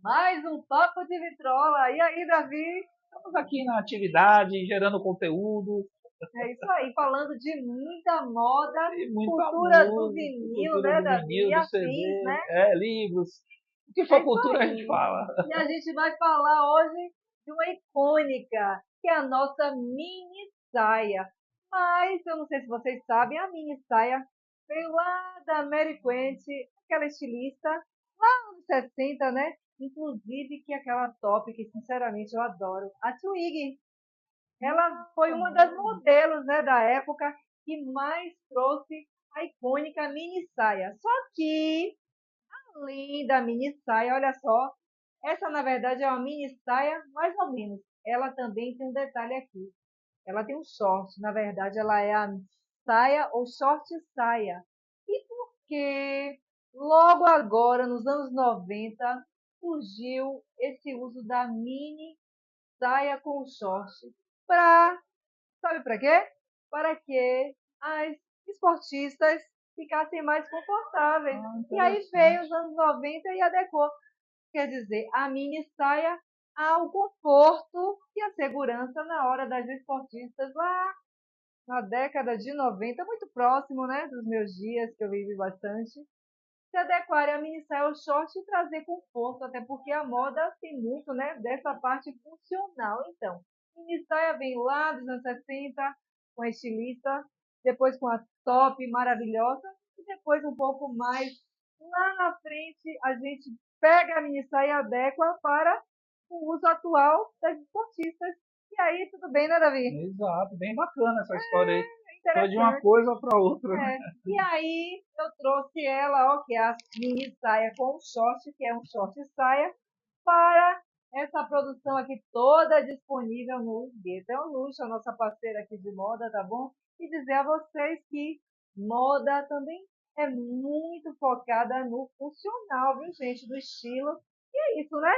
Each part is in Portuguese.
Mais um Papo de Vitrola. E aí, Davi? Estamos aqui na atividade, gerando conteúdo É isso aí, falando de muita moda, e muita cultura do música, vinil, cultura né, do Davi? vinil, E do afins, CD, né? livros. O que É for isso cultura a gente aí. fala. E a gente vai falar hoje de uma icônica, que é a nossa mini saia. Mas eu não sei se vocês sabem, a mini saia veio lá da Mary Quant, aquela estilista, lá nos 60, né? Inclusive que aquela top que sinceramente eu adoro, a Twig. Ela foi uma das modelos, né, da época que mais trouxe a icônica mini saia. Só que, além da mini saia, olha só, essa na verdade é uma mini saia mais ou menos. Ela também tem um detalhe aqui. Ela tem um short, na verdade ela é a saia ou short saia. E por que logo agora, nos anos 90, surgiu esse uso da mini saia com short? Para Sabe para quê? Para que as esportistas ficassem mais confortáveis. E aí veio Interessante. os anos 90 e adequou, quer dizer, a mini saia ao conforto e à segurança na hora das esportistas lá na década de 90, muito próximo, né, dos meus dias, que eu vivi bastante. Se adequarem a mini saia ao short e trazer conforto, até porque a moda tem muito, né, dessa parte funcional. Então, mini saia vem lá dos anos 60, com a estilista, depois com a top maravilhosa, e depois um pouco mais lá na frente a gente pega a mini saia e adequa para o uso atual das esportistas. E aí, tudo bem, né, Davi? Exato, bem bacana essa história aí. É Foi de uma interessante. coisa para outra, né? É. E aí eu trouxe ela, ó, que é a mini saia com short, que é um short saia, para essa produção aqui toda disponível no Gueto. É um luxo, a nossa parceira aqui de moda, tá bom? E dizer a vocês que moda também é muito focada no funcional, viu, gente? Do estilo. E é isso, né?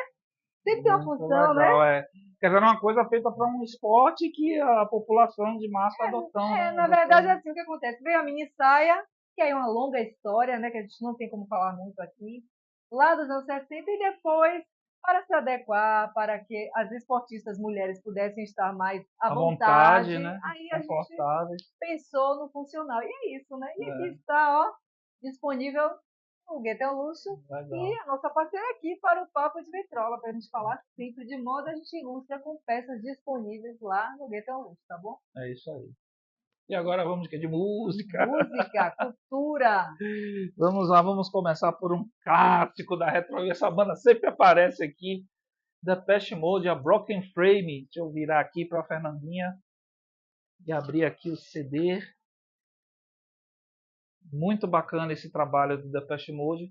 Sempre tem uma Muito função, né? legal, é. Quer dizer, era uma coisa feita para um esporte que a população de massa está adotando, É, né? na verdade, é assim o que acontece. Veio a mini saia, que é uma longa história, né, que a gente não tem como falar muito aqui, lá dos anos 60, e depois, para se adequar, para que as esportistas mulheres pudessem estar mais à À vontade, vontade, né? aí a gente Confortáveis. pensou no funcional. E é isso, né? E aqui É, está, ó, disponível o Gueto é um Luxo e legal. a nossa parceira aqui para o Papo de Vitrola, para a gente falar sempre de moda, a gente ilustra com peças disponíveis lá no Gueto é um Luxo, tá bom? É isso aí. E agora vamos de quê? De música. Música, cultura. Vamos lá, vamos começar por um clássico da Retro. E essa banda sempre aparece aqui. Depeche Mode, a Broken Frame. Deixa eu virar aqui para a Fernandinha e abrir aqui o CD. Muito bacana esse trabalho do Depeche Mode.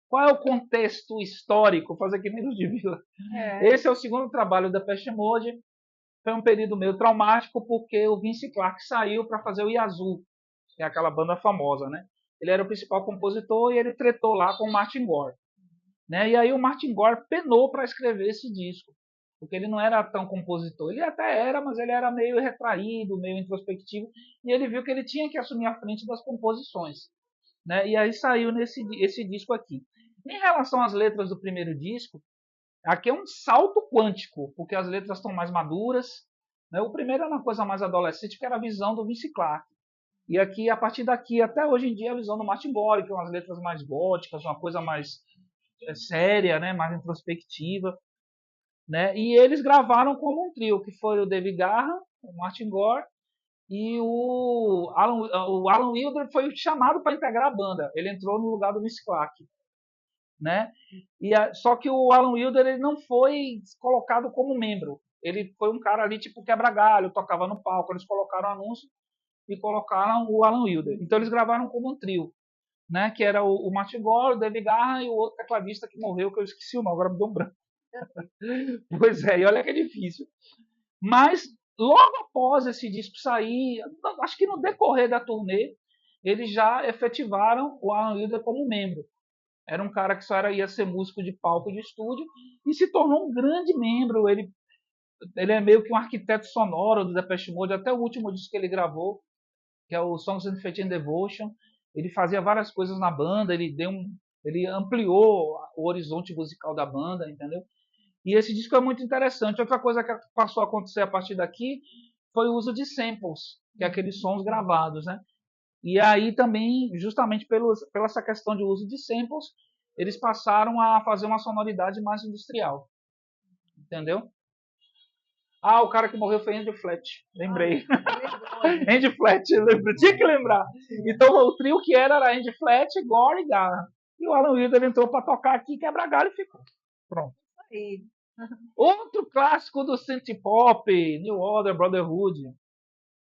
Qual é o contexto histórico? Vou fazer aqui nem de Vila. É, Esse é o segundo trabalho da Depeche Mode. Foi um período meio traumático porque o Vince Clarke saiu para fazer o Yazoo, que é aquela banda famosa, né? Ele era o principal compositor e ele tretou lá com o Martin Gore. Né? E aí o Martin Gore penou para escrever esse disco, porque ele não era tão compositor. Ele até era, mas ele era meio retraído, meio introspectivo, e ele viu que ele tinha que assumir a frente das composições. Né? E aí saiu esse disco aqui. Em relação às letras do primeiro disco, aqui é um salto quântico, porque as letras estão mais maduras. Né? O primeiro era uma coisa mais adolescente, que era a visão do Vince Clarke. E aqui, a partir daqui, até hoje em dia, a visão do Martin Gore, que é umas letras mais góticas, uma coisa mais séria, né, mais introspectiva, né? E eles gravaram como um trio, que foi o David Garra, o Martin Gore e o Alan Wilder foi chamado para integrar a banda. Ele entrou no lugar do Vince Clarke, né? Só que o Alan Wilder ele não foi colocado como membro. Ele foi um cara ali tipo quebra-galho, tocava no palco. Eles colocaram anúncio e colocaram o Alan Wilder. Então eles gravaram como um trio, né? Que era o Martin Gore, o David Garra e o outro tecladista que morreu, que eu esqueci o nome, agora me deu um branco. Pois é, e olha que é difícil. Mas logo após esse disco sair, acho que no decorrer da turnê, eles já efetivaram o Alan Wilder como membro. Era um cara que só ia ser músico de palco de estúdio e se tornou um grande membro. Ele é meio que um arquiteto sonoro do Depeche Mode, até o último disco que ele gravou, que é o Songs in Faith and Devotion. Ele fazia várias coisas na banda, ele deu Ele ampliou o horizonte musical da banda, entendeu? E esse disco é muito interessante. Outra coisa que passou a acontecer a partir daqui foi o uso de samples, que é aqueles sons gravados, né? E aí também, justamente pela essa questão de uso de samples, eles passaram a fazer uma sonoridade mais industrial. Entendeu? Ah, o cara que morreu foi Andy Fletch. Lembrei. Andy Fletch, tinha que lembrar. Então o trio que era Andy Fletch, Gore e Garra. E o Alan Wilder entrou para tocar aqui, quebra galho e ficou. Pronto. Outro clássico do synth pop, New Order Brotherhood.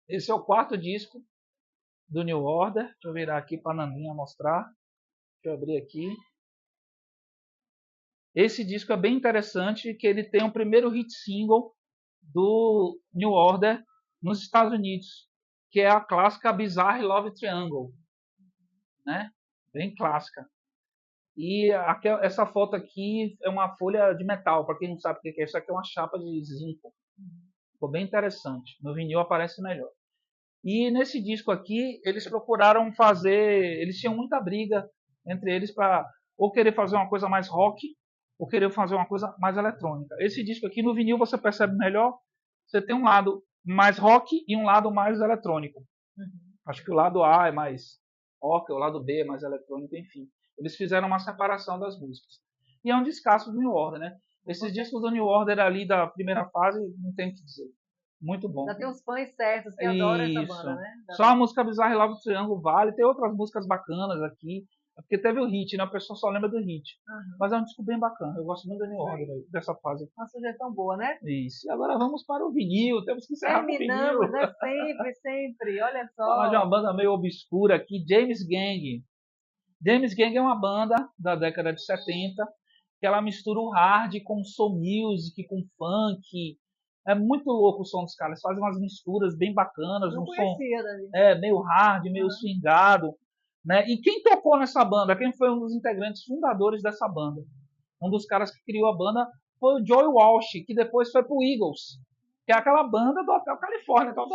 Esse é o 4º disco do New Order. Deixa eu virar aqui para a Naninha mostrar. Deixa eu abrir aqui. Esse disco é bem interessante, que ele tem o primeiro hit single do New Order nos Estados Unidos, que é a clássica Bizarre Love Triangle, né? Bem clássica. E essa foto aqui é uma folha de metal, para quem não sabe o que é, isso aqui é uma chapa de zinco. Ficou bem interessante. No vinil aparece melhor. E nesse disco aqui, eles procuraram fazer... Eles tinham muita briga entre eles para ou querer fazer uma coisa mais rock, ou querer fazer uma coisa mais eletrônica. Esse disco aqui, no vinil, você percebe melhor. Você tem um lado mais rock e um lado mais eletrônico. Acho que o lado A é mais rock, o lado B é mais eletrônico, enfim. Eles fizeram uma separação das músicas. E é um descasso do New Order, né? Esses discos do New Order ali da primeira fase, não tem o que dizer. Muito bom. Já tem uns fãs certos que adoram essa banda, né? Só a música Bizarre Love Triangle vale. Tem outras músicas bacanas aqui. Porque teve o hit, né? A pessoa só lembra do hit. Mas é um disco bem bacana. Eu gosto muito do New Order, dessa fase. Uma sugestão boa, né? Isso. E agora vamos para o vinil. Temos que encerrar com o vinil. Terminamos, né? Sempre, sempre. Olha só. Falar de uma banda meio obscura aqui. James Gang. James Gang é uma banda da década de 70 que ela mistura o hard com soul music, com funk. É muito louco o som dos caras. Eles fazem umas misturas bem bacanas. Não conhecia, Davi. Meio hard, meio swingado. Né? E quem tocou nessa banda? Quem foi um dos integrantes fundadores dessa banda? Um dos caras que criou a banda foi o Joey Walsh, que depois foi pro Eagles, que é aquela banda do Hotel Califórnia. Então,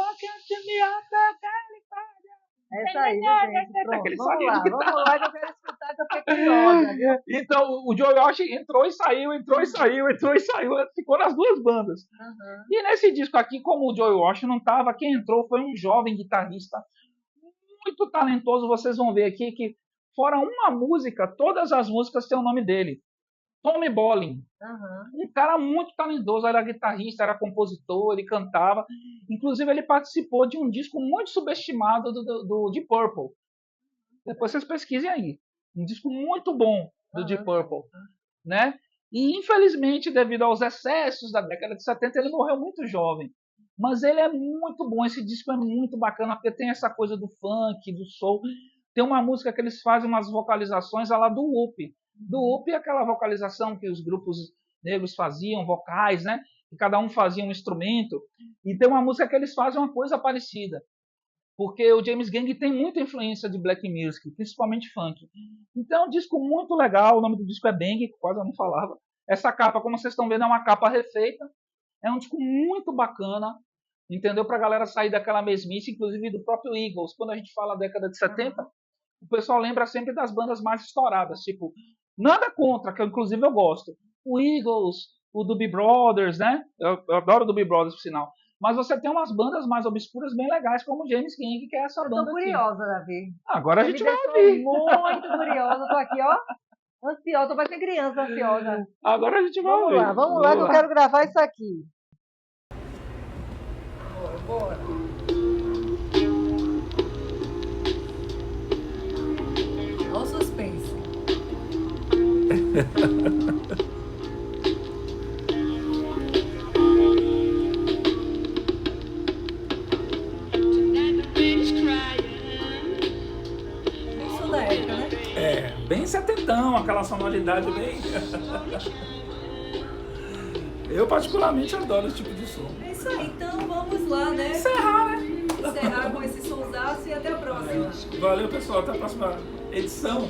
essa aí, gente. Pronto, vamos lá que eu quero escutar, que eu fiquei curiosa. Então, o Joey Walsh entrou e saiu, ficou nas duas bandas. E nesse disco aqui, como o Joey Walsh não estava, quem entrou foi um jovem guitarrista muito talentoso. Vocês vão ver aqui que, fora uma música, todas as músicas têm o nome dele. Tommy Bolin. Um cara muito talentoso, era guitarrista, era compositor, ele cantava. Inclusive, ele participou de um disco muito subestimado do Deep Purple. Depois vocês pesquisem aí. Um disco muito bom do Deep Purple. Né? E, infelizmente, devido aos excessos da década de 70, ele morreu muito jovem. Mas ele é muito bom, esse disco é muito bacana, porque tem essa coisa do funk, do soul. Tem uma música que eles fazem umas vocalizações lá do Whoop. Do Whoop é aquela vocalização que os grupos negros faziam, vocais, né? E cada um fazia um instrumento. E tem uma música que eles fazem uma coisa parecida. Porque o James Gang tem muita influência de black music, principalmente funk. Então é um disco muito legal, o nome do disco é Bang, quase eu não falava. Essa capa, como vocês estão vendo, é uma capa refeita. É um disco muito bacana. Entendeu? Para a galera sair daquela mesmice, inclusive do próprio Eagles. Quando a gente fala década de 70, o pessoal lembra sempre das bandas mais estouradas. Tipo, nada contra, que inclusive eu gosto. O Eagles, o Doobie Brothers, né? Eu adoro o Doobie Brothers, por sinal. Mas você tem umas bandas mais obscuras bem legais, como o James Gang, que é essa banda aqui. Eu tô curiosa, Davi. Agora a gente vai ouvir. Muito curiosa. Tô aqui, ó. Ansiosa, tô parecendo criança ansiosa. Agora a gente vai ouvir. Vamos lá, que eu quero gravar isso aqui. Bora. Olha o suspense. Isso da época, né? É, bem setentão, aquela sonoridade bem... Eu particularmente adoro esse tipo de som. É isso aí, então vamos lá, né? Encerrar com esse sonsaço e até a próxima. Valeu, pessoal, até a próxima edição.